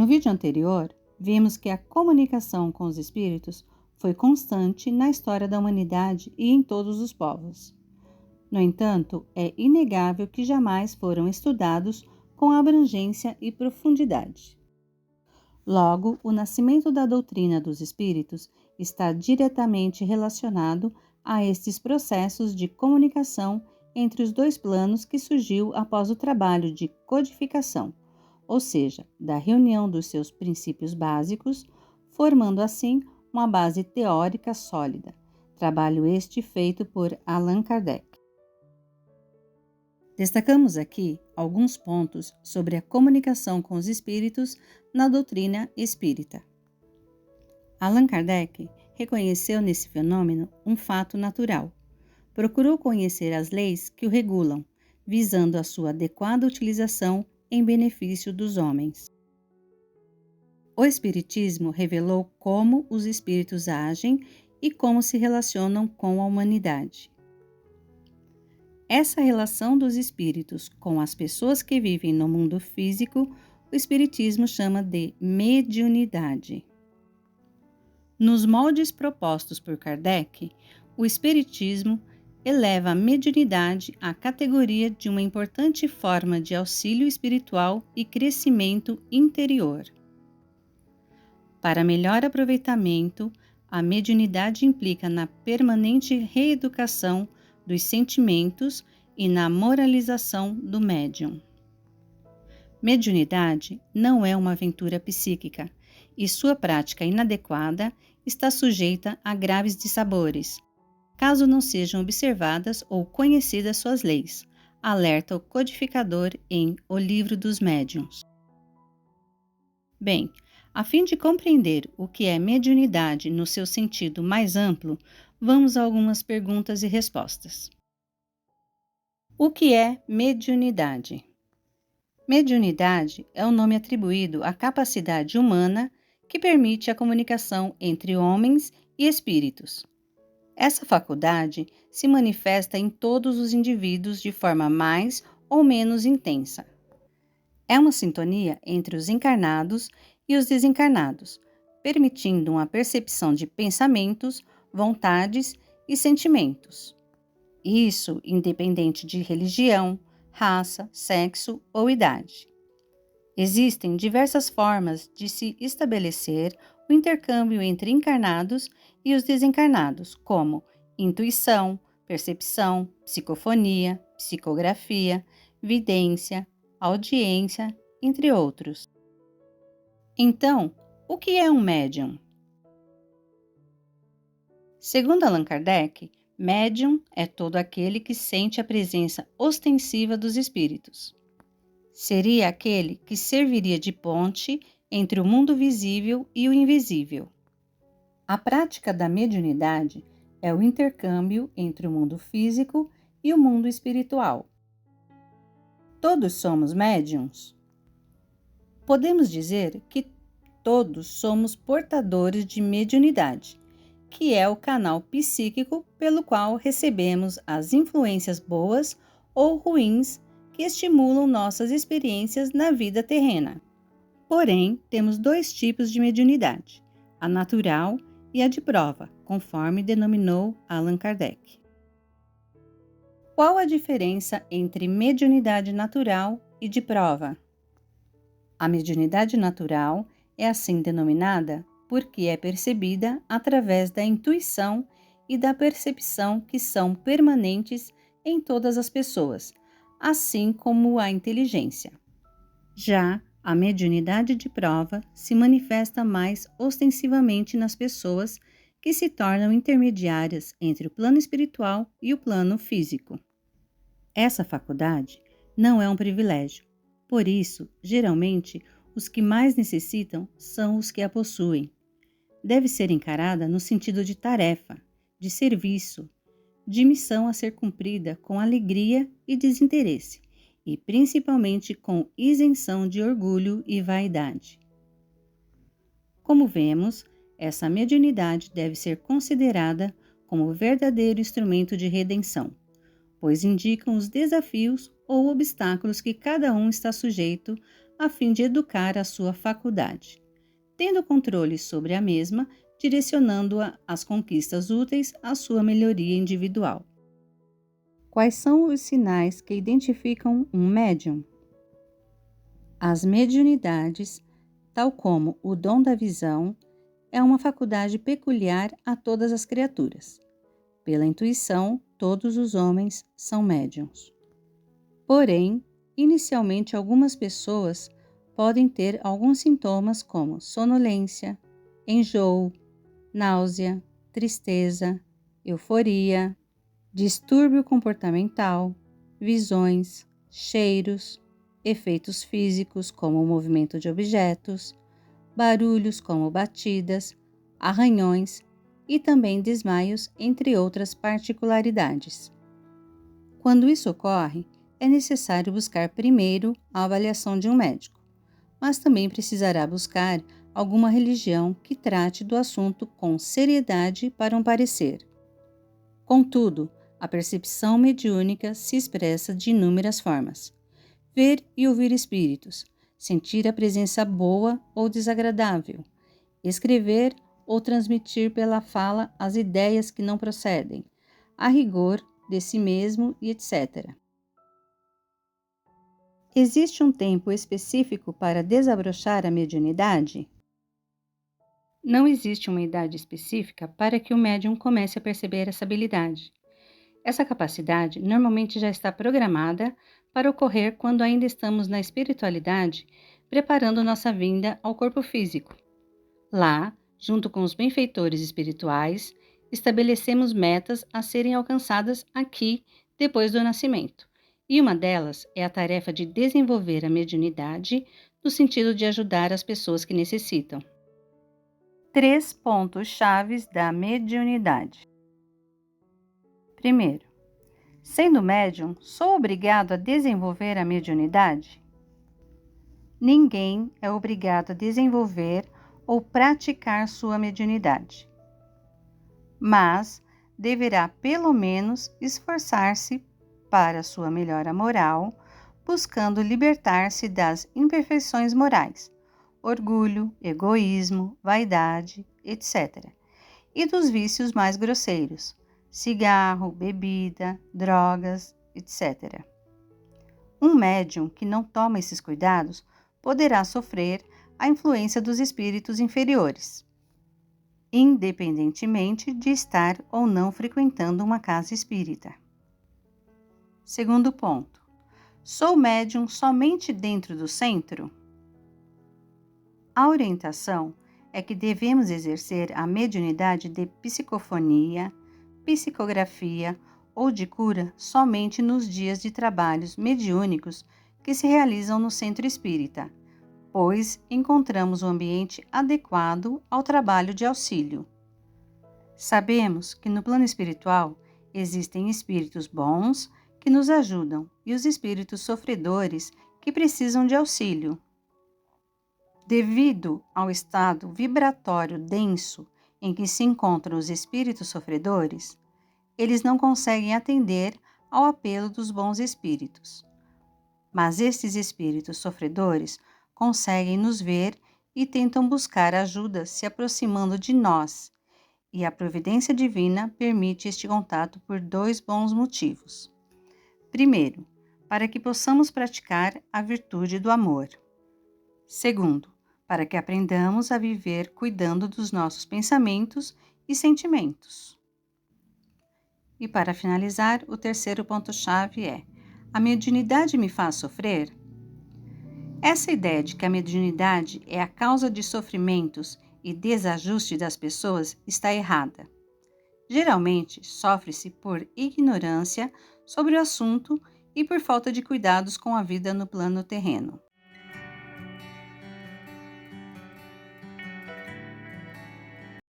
No vídeo anterior, vimos que a comunicação com os espíritos foi constante na história da humanidade e em todos os povos. No entanto, é inegável que jamais foram estudados com abrangência e profundidade. Logo, o nascimento da doutrina dos espíritos está diretamente relacionado a estes processos de comunicação entre os dois planos que surgiu após o trabalho de codificação, ou seja, da reunião dos seus princípios básicos, formando assim uma base teórica sólida, trabalho este feito por Allan Kardec. Destacamos aqui alguns pontos sobre a comunicação com os espíritos na doutrina espírita. Allan Kardec reconheceu nesse fenômeno um fato natural. Procurou conhecer as leis que o regulam, visando a sua adequada utilização em benefício dos homens. O Espiritismo revelou como os espíritos agem e como se relacionam com a humanidade. Essa relação dos espíritos com as pessoas que vivem no mundo físico, o Espiritismo chama de mediunidade. Nos moldes propostos por Kardec, o Espiritismo eleva a mediunidade à categoria de uma importante forma de auxílio espiritual e crescimento interior. Para melhor aproveitamento, a mediunidade implica na permanente reeducação dos sentimentos e na moralização do médium. Mediunidade não é uma aventura psíquica e sua prática inadequada está sujeita a graves dissabores, caso não sejam observadas ou conhecidas suas leis, alerta o codificador em O Livro dos Médiuns. Bem, a fim de compreender o que é mediunidade no seu sentido mais amplo, vamos a algumas perguntas e respostas. O que é mediunidade? Mediunidade é o nome atribuído à capacidade humana que permite a comunicação entre homens e espíritos. Essa faculdade se manifesta em todos os indivíduos de forma mais ou menos intensa. É uma sintonia entre os encarnados e os desencarnados, permitindo uma percepção de pensamentos, vontades e sentimentos. Isso independente de religião, raça, sexo ou idade. Existem diversas formas de se estabelecer o intercâmbio entre encarnados e os desencarnados, como intuição, percepção, psicofonia, psicografia, vidência, audiência, entre outros. Então, o que é um médium? Segundo Allan Kardec, médium é todo aquele que sente a presença ostensiva dos espíritos. Seria aquele que serviria de ponte entre o mundo visível e o invisível. A prática da mediunidade é o intercâmbio entre o mundo físico e o mundo espiritual. Todos somos médiuns? Podemos dizer que todos somos portadores de mediunidade, que é o canal psíquico pelo qual recebemos as influências boas ou ruins que estimulam nossas experiências na vida terrena. Porém, temos dois tipos de mediunidade, a natural e a de prova, conforme denominou Allan Kardec. Qual a diferença entre mediunidade natural e de prova? A mediunidade natural é assim denominada porque é percebida através da intuição e da percepção que são permanentes em todas as pessoas, assim como a inteligência. Já a mediunidade de prova se manifesta mais ostensivamente nas pessoas que se tornam intermediárias entre o plano espiritual e o plano físico. Essa faculdade não é um privilégio, por isso, geralmente, os que mais necessitam são os que a possuem. Deve ser encarada no sentido de tarefa, de serviço, de missão a ser cumprida com alegria e desinteresse, e principalmente com isenção de orgulho e vaidade. Como vemos, essa mediunidade deve ser considerada como verdadeiro instrumento de redenção, pois indicam os desafios ou obstáculos que cada um está sujeito a fim de educar a sua faculdade, tendo controle sobre a mesma, direcionando-a às conquistas úteis à sua melhoria individual. Quais são os sinais que identificam um médium? As mediunidades, tal como o dom da visão, é uma faculdade peculiar a todas as criaturas. Pela intuição, todos os homens são médiuns. Porém, inicialmente algumas pessoas podem ter alguns sintomas como sonolência, enjoo, náusea, tristeza, euforia, distúrbio comportamental, visões, cheiros, efeitos físicos como o movimento de objetos, barulhos como batidas, arranhões e também desmaios, entre outras particularidades. Quando isso ocorre, é necessário buscar primeiro a avaliação de um médico, mas também precisará buscar alguma religião que trate do assunto com seriedade para um parecer. Contudo, a percepção mediúnica se expressa de inúmeras formas. Ver e ouvir espíritos, sentir a presença boa ou desagradável, escrever ou transmitir pela fala as ideias que não procedem, a rigor de si mesmo e etc. Existe um tempo específico para desabrochar a mediunidade? Não existe uma idade específica para que o médium comece a perceber essa habilidade. Essa capacidade normalmente já está programada para ocorrer quando ainda estamos na espiritualidade, preparando nossa vinda ao corpo físico. Lá, junto com os benfeitores espirituais, estabelecemos metas a serem alcançadas aqui depois do nascimento. E uma delas é a tarefa de desenvolver a mediunidade no sentido de ajudar as pessoas que necessitam. 3 pontos chaves da mediunidade. Primeiro, sendo médium, sou obrigado a desenvolver a mediunidade? Ninguém é obrigado a desenvolver ou praticar sua mediunidade, mas deverá pelo menos esforçar-se para sua melhora moral, buscando libertar-se das imperfeições morais, orgulho, egoísmo, vaidade, etc., e dos vícios mais grosseiros, cigarro, bebida, drogas, etc. Um médium que não toma esses cuidados poderá sofrer a influência dos espíritos inferiores, independentemente de estar ou não frequentando uma casa espírita. Segundo ponto, sou médium somente dentro do centro? A orientação é que devemos exercer a mediunidade de psicofonia, psicografia ou de cura somente nos dias de trabalhos mediúnicos que se realizam no centro espírita, pois encontramos o ambiente adequado ao trabalho de auxílio. Sabemos que no plano espiritual existem espíritos bons que nos ajudam e os espíritos sofredores que precisam de auxílio. Devido ao estado vibratório denso em que se encontram os espíritos sofredores, eles não conseguem atender ao apelo dos bons espíritos. Mas estes espíritos sofredores conseguem nos ver e tentam buscar ajuda se aproximando de nós, e a providência divina permite este contato por 2 bons motivos. Primeiro, para que possamos praticar a virtude do amor. Segundo, para que aprendamos a viver cuidando dos nossos pensamentos e sentimentos. E para finalizar, o terceiro ponto-chave é: a mediunidade me faz sofrer? Essa ideia de que a mediunidade é a causa de sofrimentos e desajuste das pessoas está errada. Geralmente, sofre-se por ignorância sobre o assunto e por falta de cuidados com a vida no plano terreno.